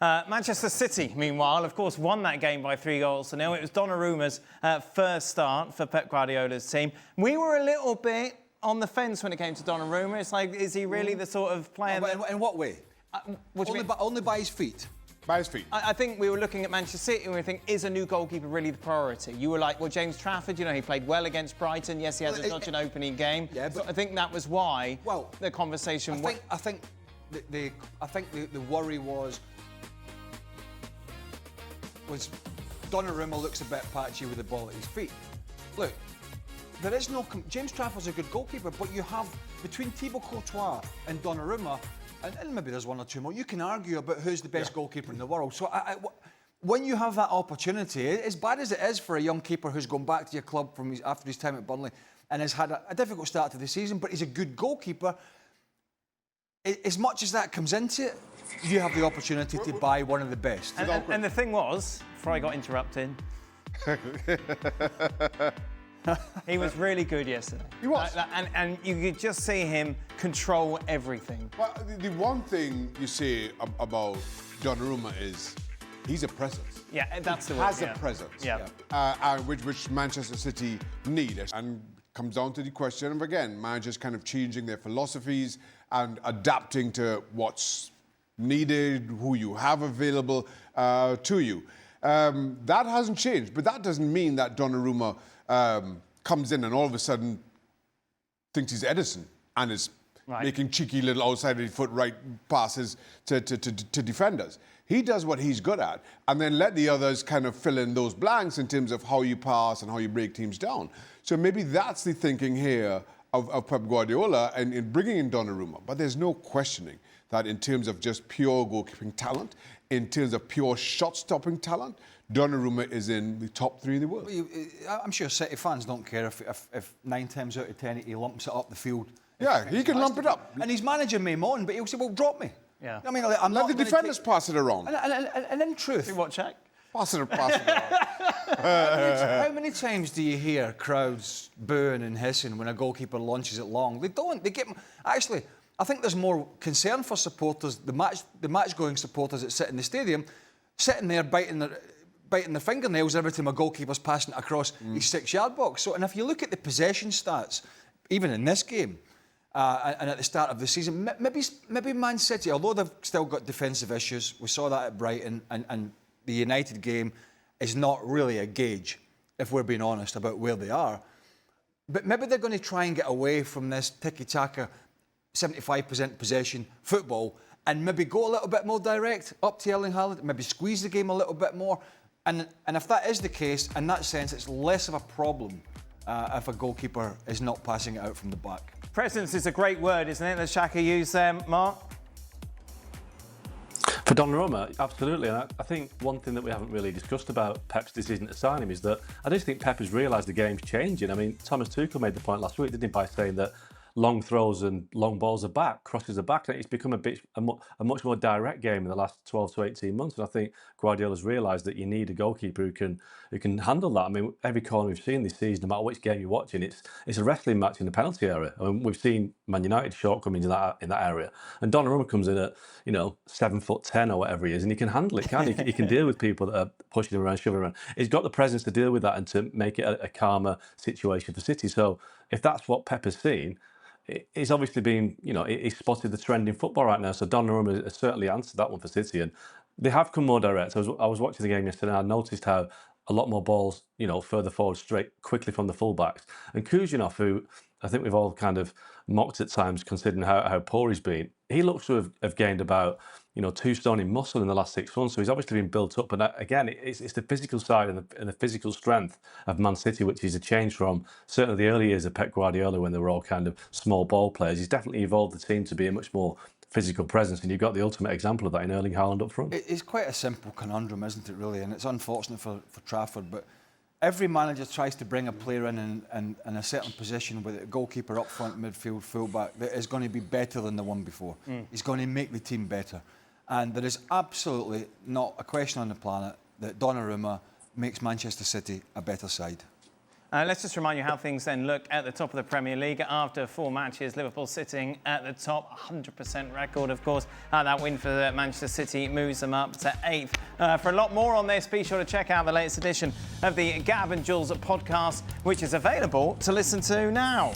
Manchester City, meanwhile, of course, won that game by 3-0. It was Donnarumma's first start for Pep Guardiola's team. We were a little bit on the fence when it came to Donnarumma. It's like, is he really the sort of player that... In what way? Only by his feet? By his feet. I think we were looking at Manchester City and we were thinking, is a new goalkeeper really the priority? You were like, well, James Trafford, you know, he played well against Brighton. Yes, he had such an opening game. Yeah, but so I think that was why the conversation... I think the worry was Donnarumma looks a bit patchy with the ball at his feet. Look, there is no... James Trafford's a good goalkeeper, but you have, between Thibaut Courtois and Donnarumma, and maybe there's one or two more, you can argue about who's the best goalkeeper in the world. So when you have that opportunity, as bad as it is for a young keeper who's gone back to your club after his time at Burley and has had a difficult start to the season, but he's a good goalkeeper, as much as that comes into it, you have the opportunity to buy one of the best. And the thing was, before I got interrupted, he was really good yesterday. He was. And you could just see him control everything. Well, the one thing you say about Donnarumma is he's a presence. Yeah, that's the word. Has a presence. Yeah. Which Manchester City need. And comes down to the question of, again, managers kind of changing their philosophies and adapting to what's needed, who you have available to you. That hasn't changed, but that doesn't mean that Donnarumma comes in and all of a sudden thinks he's Edison and is making cheeky little outside-of-the-foot right passes to defenders. He does what he's good at and then let the others kind of fill in those blanks in terms of how you pass and how you break teams down. So maybe that's the thinking here of Pep Guardiola and in bringing in Donnarumma. But there's no questioning that in terms of just pure goalkeeping talent, in terms of pure shot-stopping talent, Donnarumma is in the top 3 in the world. I'm sure City fans don't care if 9 times out of 10 he lumps it up the field. Yeah, he can lump it up. And his manager may moan, but he'll say, well, drop me. Yeah. I mean, I'm let the defenders pass it around. And in truth... Do what, Shaq? Pass it around. How many times do you hear crowds booing and hissing when a goalkeeper launches it long? They don't. They get... Actually, I think there's more concern for supporters, the match-going supporters that sit in the stadium, sitting there biting their fingernails every time a goalkeeper's passing it across his 6-yard box. So, and if you look at the possession stats, even in this game, and at the start of the season, maybe Man City, although they've still got defensive issues, we saw that at Brighton, and the United game is not really a gauge, if we're being honest, about where they are. But maybe they're going to try and get away from this tiki-taka, 75% possession football, and maybe go a little bit more direct up to Erling Haaland, maybe squeeze the game a little bit more. And if that is the case, in that sense, it's less of a problem if a goalkeeper is not passing it out from the back. Presence is a great word, isn't it, that Shaka used there, Mark? For Donnarumma, absolutely. And I think one thing that we haven't really discussed about Pep's decision to sign him is that I just think Pep has realised the game's changing. I mean, Thomas Tuchel made the point last week, didn't he, by saying that long throws and long balls are back, crosses are back. And it's become a much more direct game in the last 12 to 18 months. And I think Guardiola's realised that you need a goalkeeper who can handle that. I mean, every corner we've seen this season, no matter which game you're watching, it's a wrestling match in the penalty area. I mean, we've seen Man United's shortcomings in that area. And Donnarumma comes in at, 7'10" or whatever he is, and he can handle it, can't he? He can deal with people that are pushing him around, shoving him around. He's got the presence to deal with that and to make it a calmer situation for City. So if that's what Pep has seen, it's obviously been, he's spotted the trend in football right now. So Donnarumma has certainly answered that one for City, and they have come more direct. I was watching the game yesterday, and I noticed how a lot more balls, further forward, straight quickly from the fullbacks. And Kuzinov, who I think we've all kind of mocked at times, considering how poor he's been, he looks to have gained about 2 stone in muscle in the last 6 months. So he's obviously been built up. And again, it's the physical side and the physical strength of Man City, which is a change from certainly the early years of Pep Guardiola when they were all kind of small ball players. He's definitely evolved the team to be a much more physical presence, and you've got the ultimate example of that in Erling Haaland up front. It's quite a simple conundrum, isn't it, really? And it's unfortunate for Trafford, but every manager tries to bring a player in a certain position with a goalkeeper up front, midfield, fullback that is going to be better than the one before. He's going to make the team better. And there is absolutely not a question on the planet that Donnarumma makes Manchester City a better side. Let's just remind you how things then look at the top of the Premier League. After 4 matches, Liverpool sitting at the top, 100% record, of course. That win for Manchester City moves them up to 8th. For a lot more on this, be sure to check out the latest edition of the Gab and Jules podcast, which is available to listen to now.